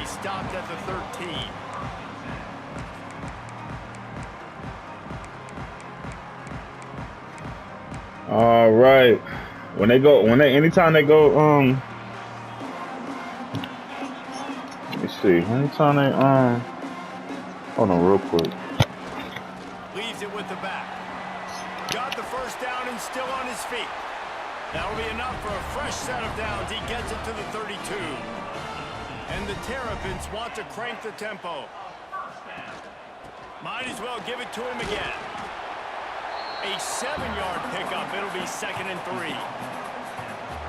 be stopped at the 13. All right. Anytime they go, let me see. Anytime they, hold on real quick. Leaves it with the back. Got the first down and still on his feet. That'll be enough for a fresh set of downs. He gets it to the 32. And the Terrapins want to crank the tempo. Might as well give it to him again. A 7-yard pickup. It'll be 2nd and 3.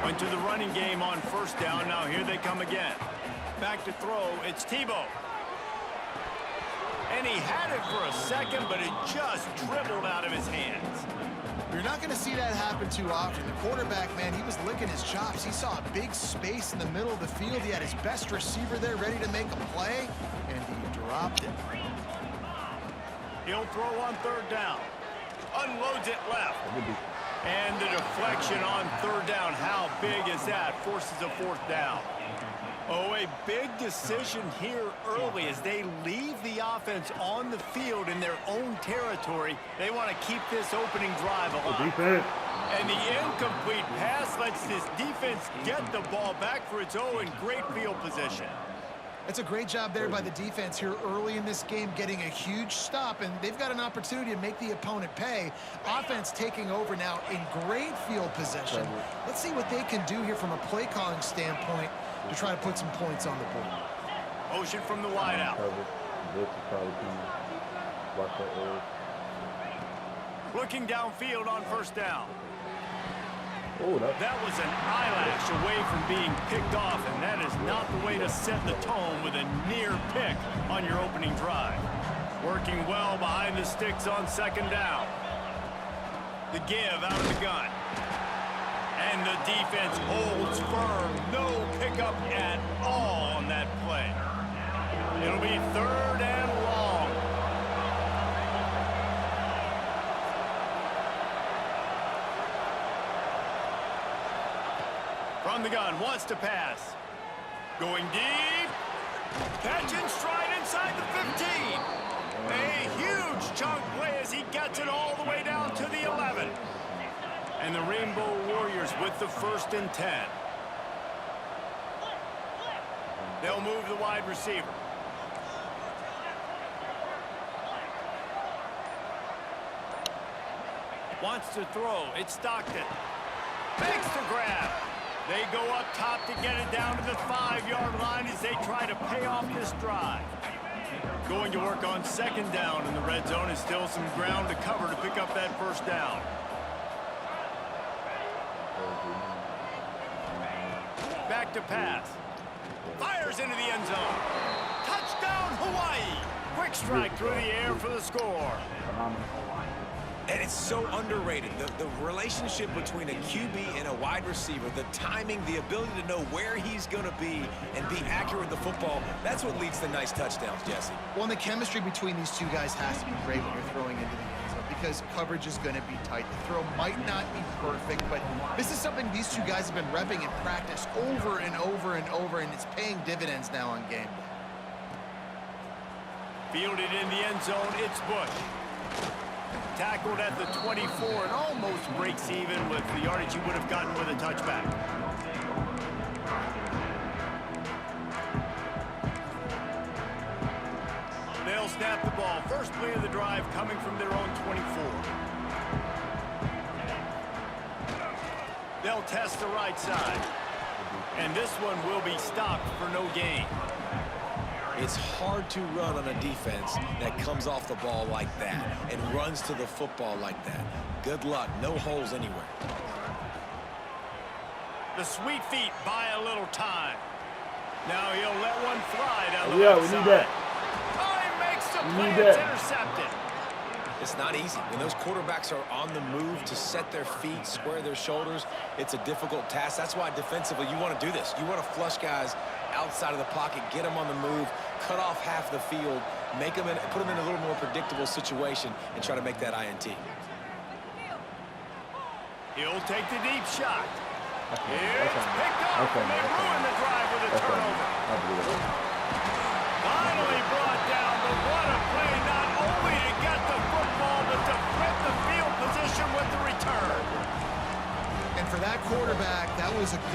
Went to the running game on first down. Now here they come again. Back to throw. It's Tebow. And he had it for a second, but it just dribbled out of his hands. You're not going to see that happen too often. The quarterback, man, he was licking his chops. He saw a big space in the middle of the field. He had his best receiver there ready to make a play, and he dropped it. He'll throw on third down. Unloads it left. And the deflection on third down. How big is that? Forces a 4th down. Oh, a big decision here early as they leave the offense on the field in their own territory. They want to keep this opening drive alive. And the incomplete pass lets this defense get the ball back for its own great field position. It's a great job there by the defense here early in this game, getting a huge stop, and they've got an opportunity to make the opponent pay. Offense taking over now in great field possession. Let's see what they can do here from a play calling standpoint to try to put some points on the board. Motion from the wideout. Looking downfield on first down. That was an eyelash away from being picked off, and that is not the way to set the tone with a near pick on your opening drive. Working well behind the sticks on second down. The give out of the gun. And the defense holds firm. No pickup at all on that play. It'll be 3rd and long. From the gun, wants to pass. Going deep. Catch and stride inside the 15. A huge chunk play as he gets it all the way down to the 11. And the Rainbow Warriors with the 1st and 10. They'll move the wide receiver. Wants to throw. It's Stockton. Makes the grab. They go up top to get it down to the 5-yard line as they try to pay off this drive. Going to work on second down in the red zone is still some ground to cover to pick up that first down. Back to pass. Fires into the end zone. Touchdown, Hawaii. Quick strike through the air for the score. And it's so underrated. The relationship between a QB and a wide receiver, the timing, the ability to know where he's going to be and be accurate with the football, that's what leads to nice touchdowns, Jesse. Well, and the chemistry between these two guys has to be great when you're throwing into the end zone because coverage is going to be tight. The throw might not be perfect, but this is something these two guys have been repping in practice over and over and over, and it's paying dividends now on game day. Fielded in the end zone, it's Bush. Tackled at the 24 and almost breaks even with the yardage he would have gotten with a touchback. They'll snap the ball. First play of the drive coming from their own 24. They'll test the right side. And this one will be stopped for no gain. It's hard to run on a defense that comes off the ball like that and runs to the football like that. Good luck. No holes anywhere. The sweet feet buy a little time. Now he'll let one fly down the Yeah, left we side. need that. Oh, he makes the We play. need It's that. intercepted. It's not easy. When those quarterbacks are on the move to set their feet, square their shoulders, it's a difficult task. That's why defensively you want to do this. You want to flush guys outside of the pocket, get them on the move, cut off half the field, make them put them in a little more predictable situation, and try to make that INT. He'll take the deep shot. It's picked up, and they ruin the drive with a turnover.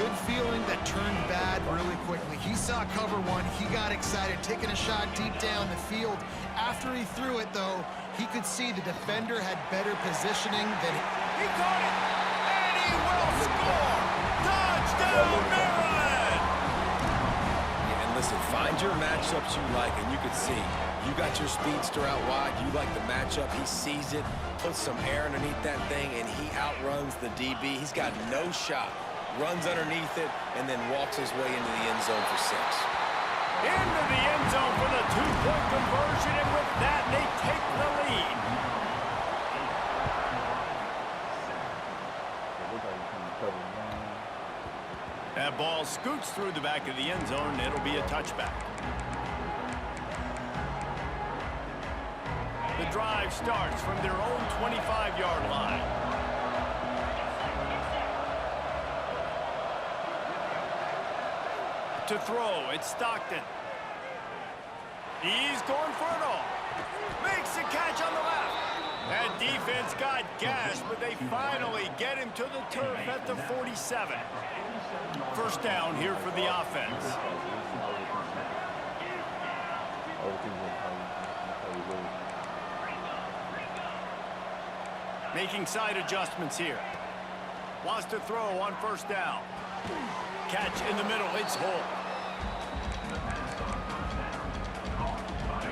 good feeling that turned bad really quickly. He saw cover one. He got excited, taking a shot deep down the field. After he threw it, though, he could see the defender had better positioning than He caught it, and he will score! Touchdown, Maryland! Yeah, and listen, find your matchups you like, and you can see. You got your speedster out wide. You like the matchup. He sees it, puts some air underneath that thing, and he outruns the DB. He's got no shot. Runs underneath it, and then walks his way into the end zone for 6. Into the end zone for the 2-point conversion, and with that, they take the lead. That ball scoots through the back of the end zone, and it'll be a touchback. The drive starts from their own 25-yard line. To throw, it's Stockton. He's going for it all. Makes the catch on the left. That defense got gashed, but they finally get him to the turf at the 47. First down here for the offense. Making side adjustments here. Wants to throw on first down. Catch in the middle, it's Holt.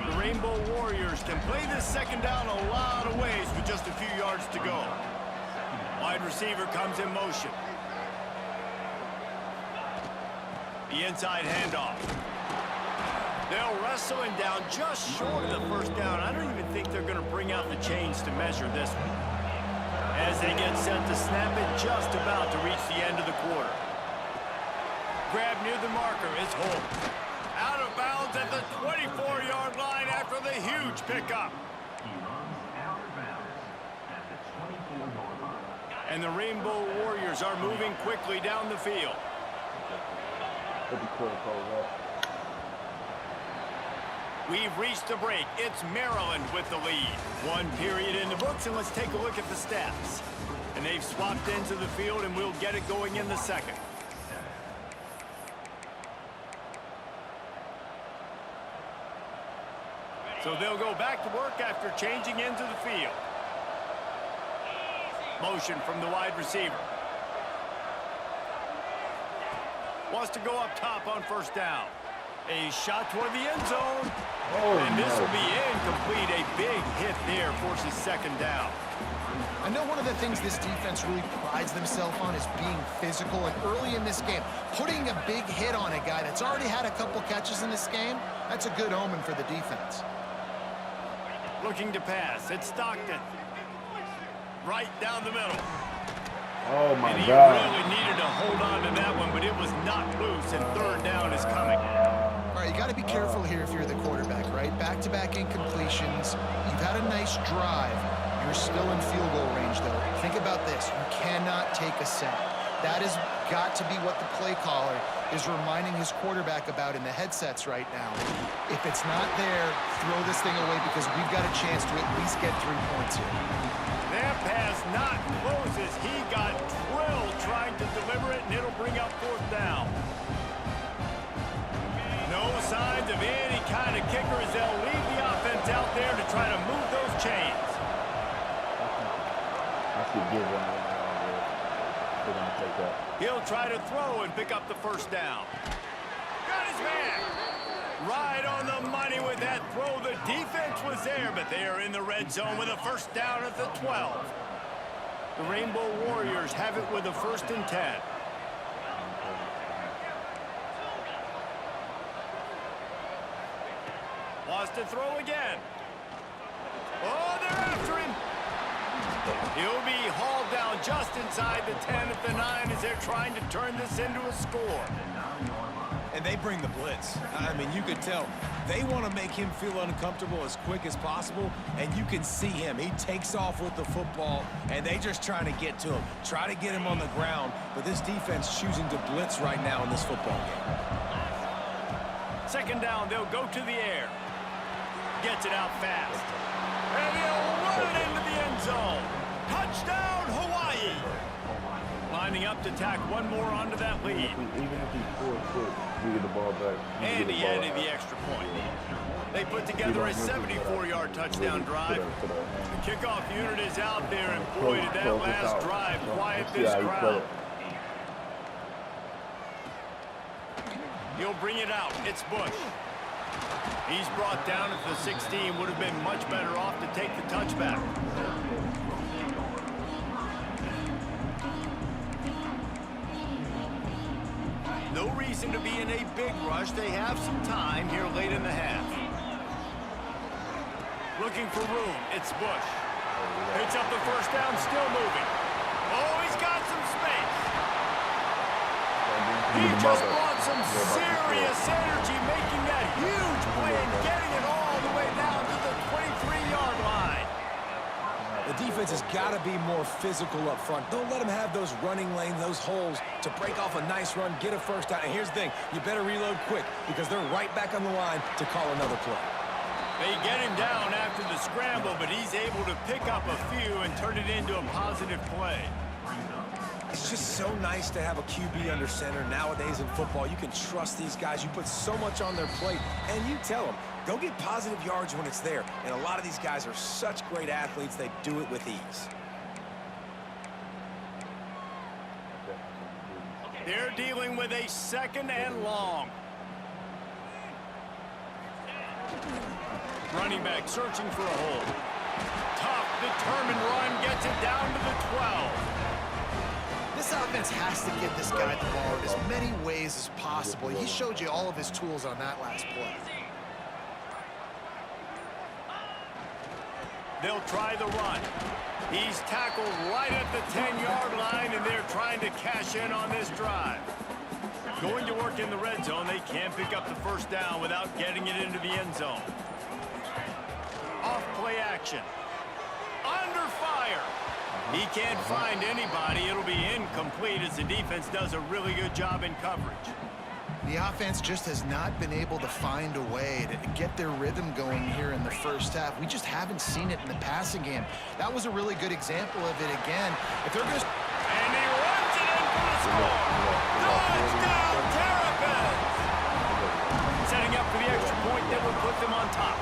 The Rainbow Warriors can play this second down a lot of ways with just a few yards to go. Wide receiver comes in motion. The inside handoff. They'll wrestle him down just short of the first down. I don't even think they're going to bring out the chains to measure this one. As they get set to snap it, just about to reach the end of the quarter. Grab near the marker is Holt. Out of bounds at the 24-yard line after the huge pickup. And the Rainbow Warriors are moving quickly down the field. We've reached a break. It's Maryland with the lead. One period in the books, and let's take a look at the stats. And they've swapped into the field, and we'll get it going in the second. So they'll go back to work after changing into the field. Motion from the wide receiver. Wants to go up top on first down. A shot toward the end zone. And this will be incomplete. A big hit there forces second down. I know one of the things this defense really prides themselves on is being physical, and early in this game, putting a big hit on a guy that's already had a couple catches in this game, that's a good omen for the defense. Looking to pass. It's Stockton. Right down the middle. Oh, my and he God. really needed to hold on to that one, but it was not loose, and third down is coming. All right, you got to be careful here if you're the quarterback, right? Back-to-back incompletions. You've had a nice drive. You're still in field goal range, though. Think about this. You cannot take a sack. That has got to be what the play caller is reminding his quarterback about in the headsets right now. If it's not there, throw this thing away because we've got a chance to at least get 3 points here. That pass not closes. He got drilled trying to deliver it, and it'll bring up fourth down. No signs of any kind of kicker as they'll leave the offense out there to try to move those chains. I should give one. He'll try to throw and pick up the first down. Got his man. Right on the money with that throw. The defense was there, but they are in the red zone with a first down at the 12. The Rainbow Warriors have it with a 1st and 10. Wants to throw again. Oh, they're after him. He'll be hauled down just inside the 10 at the 9 as they're trying to turn this into a score. And they bring the blitz. I mean, you could tell they want to make him feel uncomfortable as quick as possible, and you can see him. He takes off with the football, and they just trying to get to him, try to get him on the ground, but this defense choosing to blitz right now in this football game. Second down, they'll go to the air. Gets it out fast. And he'll run it into the end zone. Touchdown, Hawaii! Lining up to tack one more onto that lead. Even if he's 4 foot, we get the ball back. And he added the extra point. They put together a 74-yard touchdown drive. The kickoff unit is out there, and boy, did that last drive quiet this crowd. He'll bring it out. It's Bush. He's brought down at the 16. Would have been much better off to take the touchback. No reason to be in a big rush. They have some time here late in the half. Looking for room. It's Bush. Picks up the first down, still moving. Oh, he's got some space. He just brought some serious energy, making that huge play and getting it all the way down to the 23-yard line. The defense has got to be more physical up front. Don't let them have those running lanes, those holes to break off a nice run, get a first down. And here's the thing, you better reload quick because they're right back on the line to call another play. They get him down after the scramble, but he's able to pick up a few and turn it into a positive play. It's just so nice to have a QB under center nowadays in football. You can trust these guys. You put so much on their plate, and you tell them, go get positive yards when it's there. And a lot of these guys are such great athletes, they do it with ease. They're dealing with a 2nd and long. Running back searching for a hole. Tough, determined run, gets it down to the 12. This offense has to get this guy the ball in as many ways as possible. He showed you all of his tools on that last play. They'll try the run. He's tackled right at the 10-yard line, and they're trying to cash in on this drive. Going to work in the red zone, they can't pick up the first down without getting it into the end zone. Off play action. Under fire. He can't find anybody. It'll be incomplete as the defense does a really good job in coverage. The offense just has not been able to find a way to get their rhythm going here in the first half. We just haven't seen it in the passing game. That was a really good example of it again. If they're going to... And he runs it in for the score. Touchdown, Terrapins! Setting up for the extra point that will put them on top.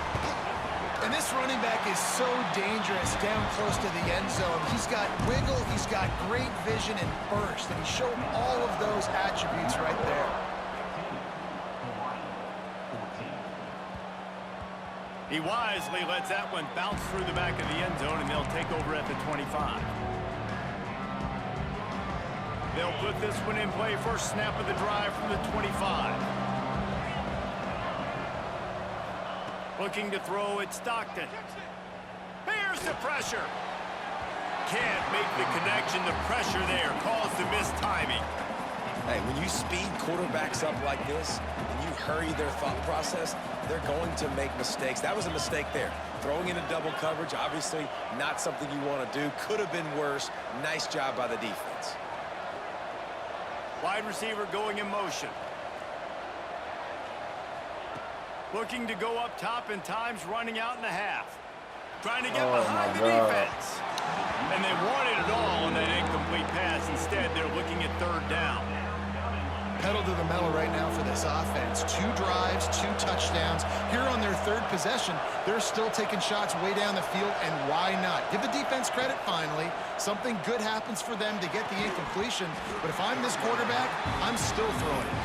And this running back is so dangerous down close to the end zone. He's got wiggle, he's got great vision and burst, and he showed all of those attributes right there. He wisely lets that one bounce through the back of the end zone, and they'll take over at the 25. They'll put this one in play. First snap of the drive from the 25. Looking to throw at Stockton. Here's the pressure. Can't make the connection. The pressure there caused the missed timing. Hey, when you speed quarterbacks up like this and you hurry their thought process, they're going to make mistakes. That was a mistake there. Throwing into double coverage, obviously not something you want to do. Could have been worse. Nice job by the defense. Wide receiver going in motion. Looking to go up top and times running out in the half. Trying to get behind the defense. And they wanted it all on that incomplete pass. Instead, they're looking at 3rd down. Pedal to the metal right now for this offense. 2 drives, 2 touchdowns. Here on their 3rd possession, they're still taking shots way down the field, and why not? Give the defense credit finally. Something good happens for them to get the incompletion, but if I'm this quarterback, I'm still throwing it.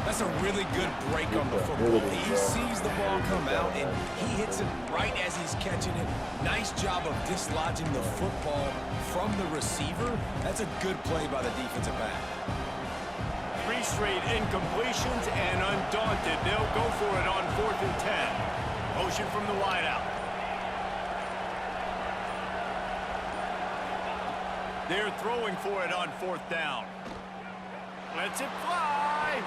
That's a really good break on the football. He sees the ball come out, and he hits it right as he's catching it. Nice job of dislodging the football from the receiver. That's a good play by the defensive back. 3 straight incompletions, and undaunted, they'll go for it on 4th and 10. Motion from the wideout. They're throwing for it on 4th down. Lets it fly.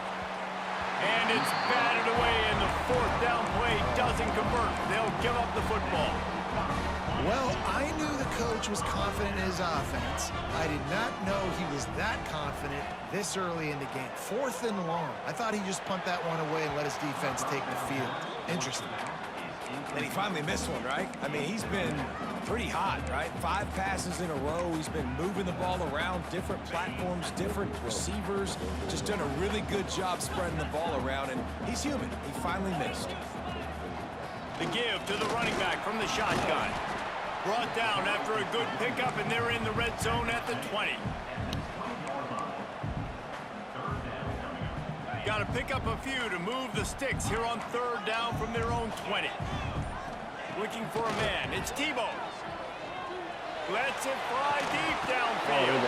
And it's batted away, and the 4th down play doesn't convert. They'll give up the football. Well, I knew the coach was confident in his offense. I did not know he was that confident this early in the game. 4th and long. I thought he'd just punt that one away and let his defense take the field. Interesting. And he finally missed one, right? I mean, he's been pretty hot, right? 5 passes in a row. He's been moving the ball around, different platforms, different receivers. Just done a really good job spreading the ball around, and he's human. He finally missed. The give to the running back from the shotgun. Brought down after a good pickup, and they're in the red zone at the 20. Got to pick up a few to move the sticks here on 3rd down from their own 20. Looking for a man. It's Tebow. Lets it fly deep downfield.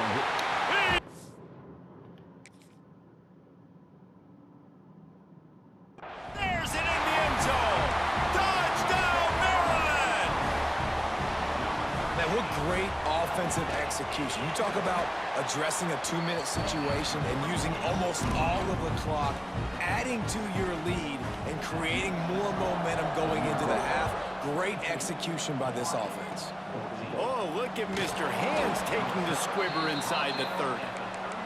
There's it in the end zone. Touchdown, Maryland! Man, what great offensive execution. You talk about addressing a 2-minute situation and using almost all of the clock, adding to your lead and creating more momentum going into the half. Great execution by this offense. Oh, look at Mr. Hands taking the squibber inside the 30.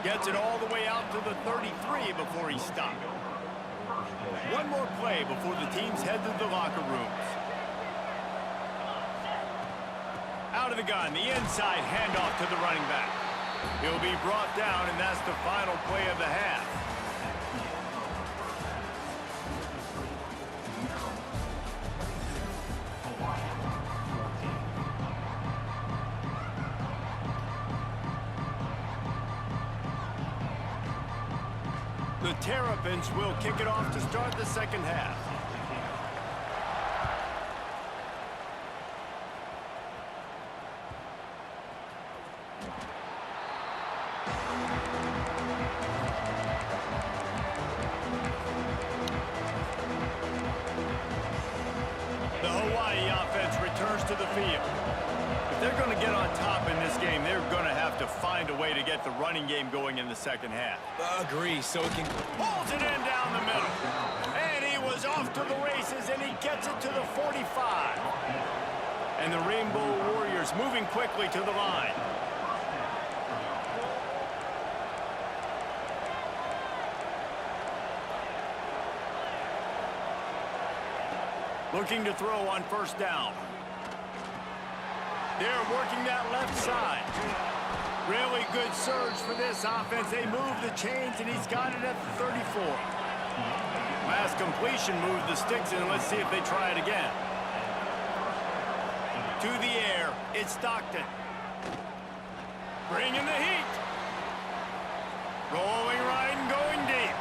Gets it all the way out to the 33 before he stopped. One more play before the teams head to the locker rooms. Out of the gun, the inside handoff to the running back. He'll be brought down, and that's the final play of the half. The Terrapins will kick it off to start the second half. The Hawaii offense returns to the field. If they're going to get on top in this game, they're going to have to find a way to get the running game going in the second half. Agree, so it can... Pulls it in down the middle. And he was off to the races, and he gets it to the 45. And the Rainbow Warriors moving quickly to the line. Looking to throw on 1st down. They're working that left side. Really good surge for this offense. They move the chains, and he's got it at the 34. Last completion moved the sticks, and let's see if they try it again. To the air, it's Stockton. Bringing the heat. Rolling right and going deep.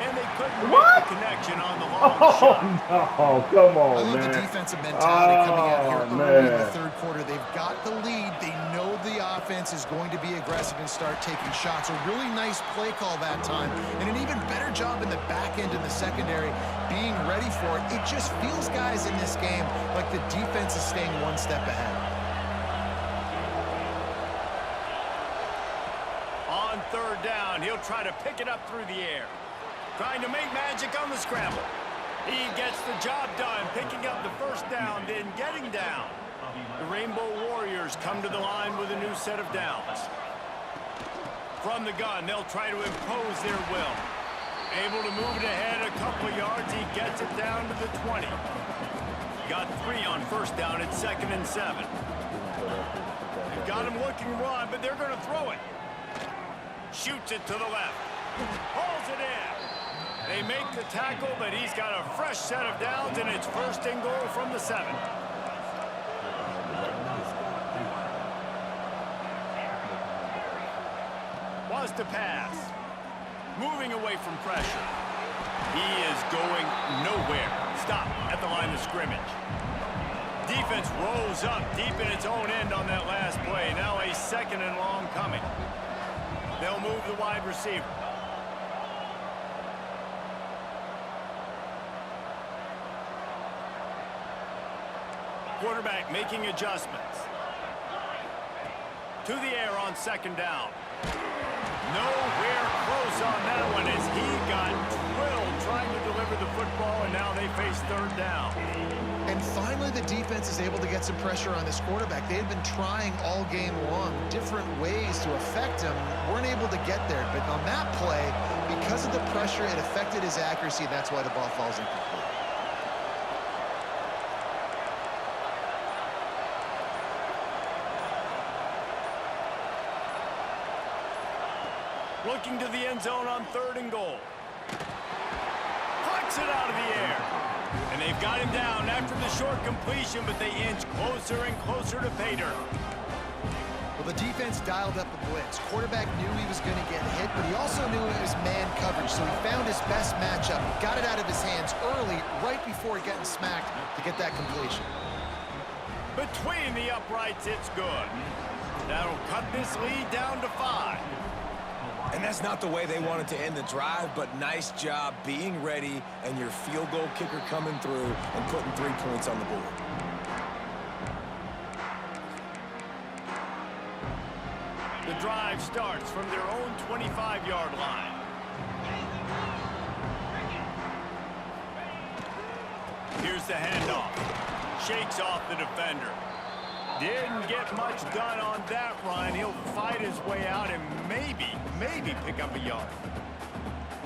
And they couldn't make the connection on the long shot. Oh, no, come on, I love man. the defensive mentality coming out here early in the man. 3rd quarter. They've got the lead. They know the offense is going to be aggressive and start taking shots. A really nice play call that time, and an even better job in the back end in the secondary being ready for it. It just feels, guys, in this game like the defense is staying one step ahead. On 3rd down, he'll try to pick it up through the air. Trying to make magic on the scramble. He gets the job done, picking up the 1st down, then getting down. The Rainbow Warriors come to the line with a new set of downs. From the gun, they'll try to impose their will. Able to move it ahead a couple of yards. He gets it down to the 20. Got 3 on 1st down. It's 2nd and 7. They've got him looking run, but they're going to throw it. Shoots it to the left. Pulls it in. They make the tackle, but he's got a fresh set of downs, and it's 1st and goal from the 7. Was to pass. Moving away from pressure. He is going nowhere. Stop at the line of scrimmage. Defense rolls up deep in its own end on that last play. Now a 2nd and long coming. They'll move the wide receiver. Quarterback making adjustments. To the air on 2nd down. Nowhere close on that one as he got drilled trying to deliver the football, and now they face 3rd down. And finally, the defense is able to get some pressure on this quarterback. They had been trying all game long different ways to affect him. Weren't able to get there. But on that play, because of the pressure, it affected his accuracy. That's why the ball falls incomplete. Looking to the end zone on 3rd and goal. Plucks it out of the air. And they've got him down after the short completion, but they inch closer and closer to pay dirt. Well, the defense dialed up the blitz. Quarterback knew he was going to get hit, but he also knew it was man coverage, so he found his best matchup, got it out of his hands early, right before getting smacked to get that completion. Between the uprights, it's good. That'll cut this lead down to 5. And that's not the way they wanted to end the drive, but nice job being ready and your field goal kicker coming through and putting 3 points on the board. The drive starts from their own 25-yard line. Here's the handoff. Shakes off the defender. Didn't get much done on that run. He'll fight his way out and maybe pick up a yard.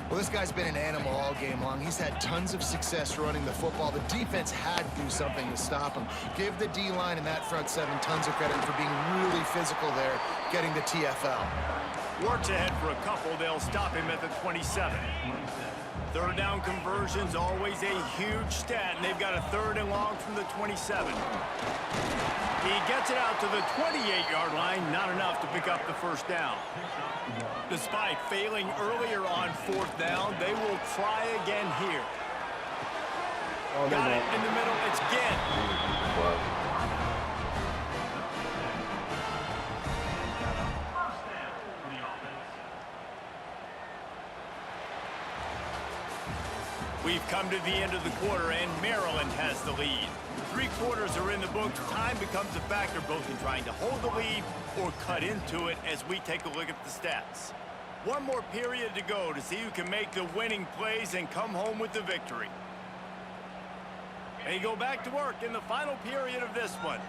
Well, this guy's been an animal all game long. He's had tons of success running the football. The defense had to do something to stop him. Give the D-line and that front 7 tons of credit for being really physical there, getting the TFL. Works ahead for a couple. They'll stop him at the 27. 3rd down conversion's always a huge stat, and they've got a 3rd and long from the 27. He gets it out to the 28-yard line, not enough to pick up the 1st down. Despite failing earlier on 4th down, they will try again here. Got it in the middle. It's Ginn. We've come to the end of the quarter, and Maryland has the lead. 3 quarters are in the books. Time becomes a factor both in trying to hold the lead or cut into it as we take a look at the stats. 1 more period to go to see who can make the winning plays and come home with the victory. They go back to work in the final period of this one.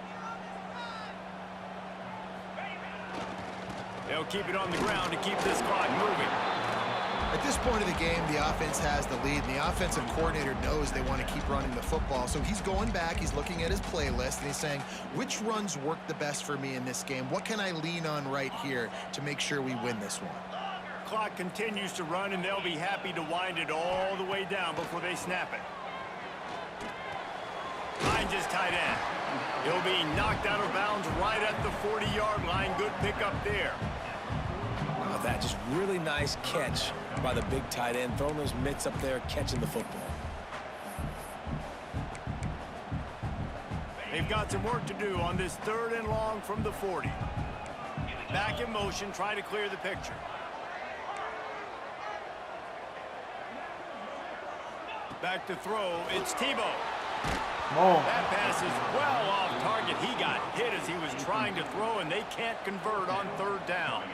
They'll keep it on the ground to keep this clock moving. At this point of the game, the offense has the lead, and the offensive coordinator knows they want to keep running the football. So he's going back, he's looking at his playlist, and he's saying, which runs work the best for me in this game? What can I lean on right here to make sure we win this one? Clock continues to run, and they'll be happy to wind it all the way down before they snap it. Finds his tight end. He'll be knocked out of bounds right at the 40-yard line. Good pickup there. Wow, that just really nice catch by the big tight end, throwing those mitts up there, catching the football. They've got some work to do on this 3rd and long from the 40. Back in motion, try to clear the picture. Back to throw, it's Tebow. That pass is well off target. He got hit as he was trying to throw, and they can't convert on 3rd down.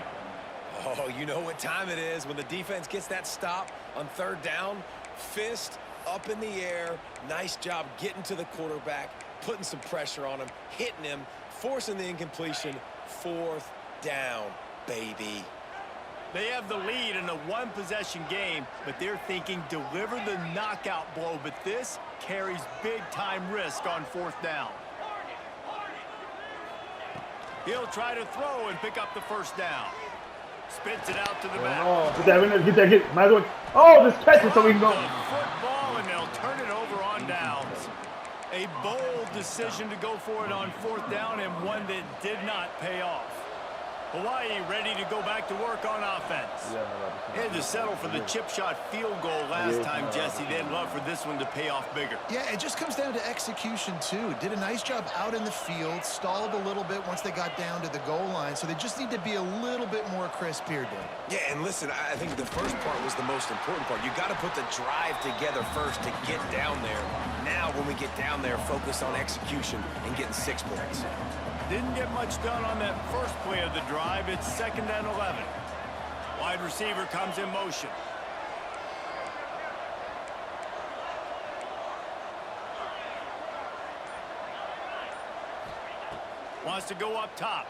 Oh, you know what time it is when the defense gets that stop on 3rd down. Fist up in the air. Nice job getting to the quarterback, putting some pressure on him, hitting him, forcing the incompletion. 4th down, baby. They have the lead in a 1-possession game, but they're thinking deliver the knockout blow, but this carries big-time risk on 4th down. He'll try to throw and pick up the 1st down. Spits it out to the back. Get that. Might as well. Oh, just catch it so we can go. Football, and they'll turn it over on downs. A bold decision to go for it on 4th down, and one that did not pay off. Hawaii ready to go back to work on offense. They had to settle for the chip shot field goal last time, Jesse. They'd love for this one to pay off bigger. Yeah, it just comes down to execution, too. Did a nice job out in the field, stalled a little bit once they got down to the goal line, so they just need to be a little bit more crisp here, Dave. Yeah, and listen, I think the first part was the most important part. You got to put the drive together first to get down there. Now, when we get down there, focus on execution and getting 6 points. Didn't get much done on that first play of the drive. It's 2nd and 11. Wide receiver comes in motion. Wants to go up top.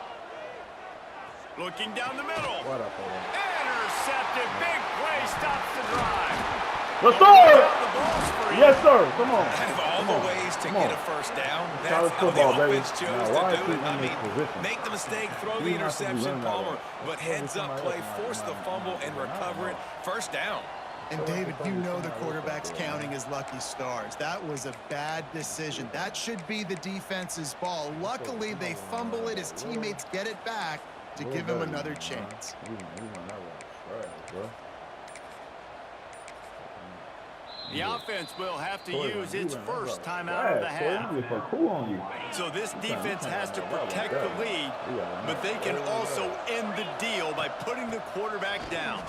Looking down the middle. Intercepted. Big play stops the drive. Let's go! The ball's free. Yes, sir. Come on. Out of all the ways to get a first down, that's College how football, the baby. offense chose Now, to why is do he it. in I this mean, position? make the mistake, throw the He has to be interception, running that Palmer, way. but heads up play, force the fumble, and recover it. First down. And David, you know the quarterback's counting his lucky stars. That was a bad decision. That should be the defense's ball. Luckily, they fumble it. His teammates get it back to give him another chance. The offense will have to use its first timeout of the half. So this defense has to protect the lead, but they can also end the deal by putting the quarterback down.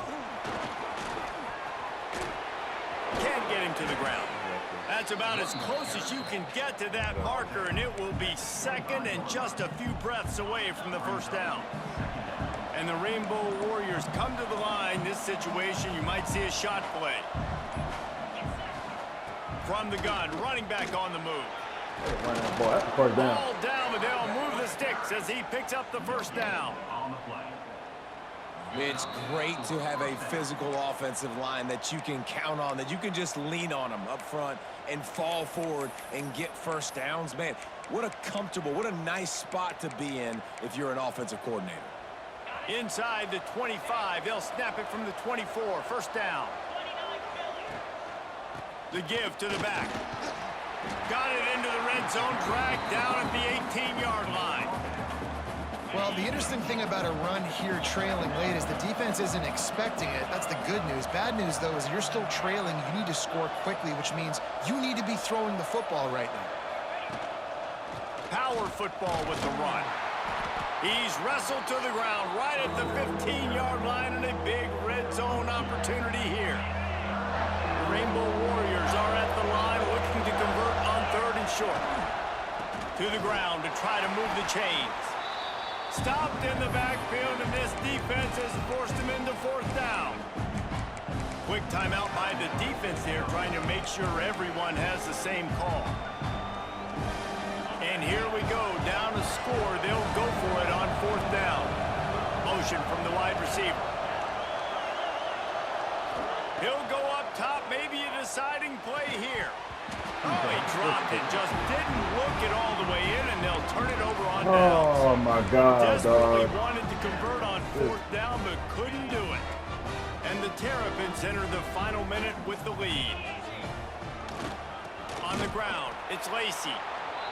Can't get him to the ground. That's about as close as you can get to that marker, and it will be second and just a few breaths away from the first down. And the Rainbow Warriors come to the line. This situation, you might see a shot play. From the gun, running back on the move. Ball down, but they'll move the sticks as he picks up the first down. It's great to have a physical offensive line that you can count on, that you can just lean on them up front and fall forward and get first downs. Man, what a comfortable, what a nice spot to be in if you're an offensive coordinator. Inside the 25, they'll snap it from the 24, first down. The give to the back. Got it into the red zone, dragged down at the 18-yard line. Well, the interesting thing about a run here trailing late is the defense isn't expecting it. That's the good news. Bad news, though, is you're still trailing. You need to score quickly, which means you need to be throwing the football right now. Power football with the run. He's wrestled to the ground right at the 15-yard line, and a big red zone opportunity here. The Rainbow Warriors are at the line looking to convert on 3rd and short. To the ground to try to move the chains. Stopped in the backfield, and this defense has forced him into 4th down. Quick timeout by the defense here, trying to make sure everyone has the same call. And here we go, down to score. They'll go for it on 4th down. Motion from the wide receiver. He'll go up top, maybe a deciding play here. Oh, he dropped it, just didn't look it all the way in, and they'll turn it over on downs. Oh, my God, Desperately dog. wanted to convert on 4th down, but couldn't do it. And the Terrapins enter the final minute with the lead. On the ground, it's Lacey.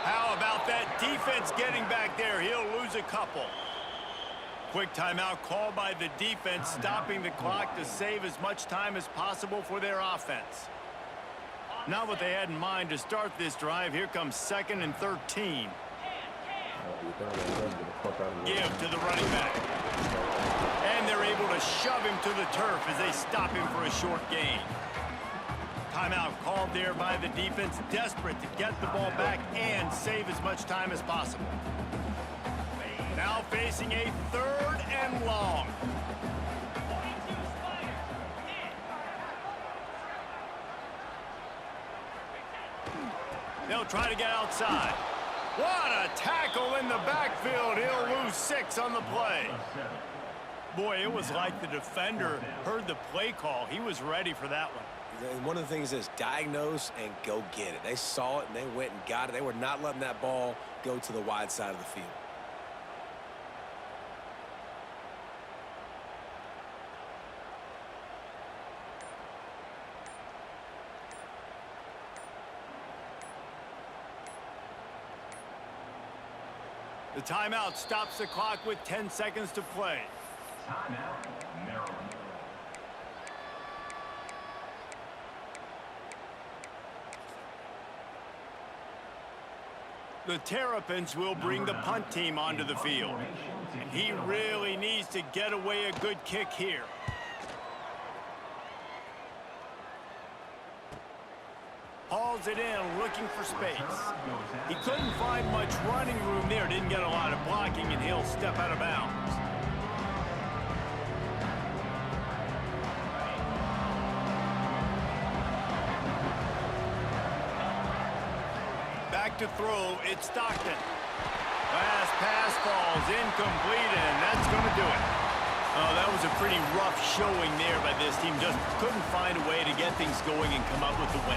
How about that defense getting back there? He'll lose a couple. Quick timeout called by the defense, stopping the clock to save as much time as possible for their offense. Not what they had in mind to start this drive. Here comes 2nd and 13. Give to the running back. And they're able to shove him to the turf as they stop him for a short gain. Timeout called there by the defense, desperate to get the ball back and save as much time as possible. Now facing a 3rd and long. They'll try to get outside. What a tackle in the backfield. He'll lose 6 on the play. Boy, it was like the defender heard the play call. He was ready for that one. And one of the things is diagnose and go get it. They saw it and they went and got it. They were not letting that ball go to the wide side of the field. The timeout stops the clock with 10 seconds to play. Timeout, Maryland. The Terrapins will bring the punt team onto the field. And he really needs to get away a good kick here. Hauls it in, looking for space. He couldn't find much running room there, didn't get a lot of blocking, and he'll step out of bounds. Back to throw, it's Stockton. Last pass falls incomplete, and that's going to do it. Oh, that was a pretty rough showing there by this team. Just couldn't find a way to get things going and come up with the win.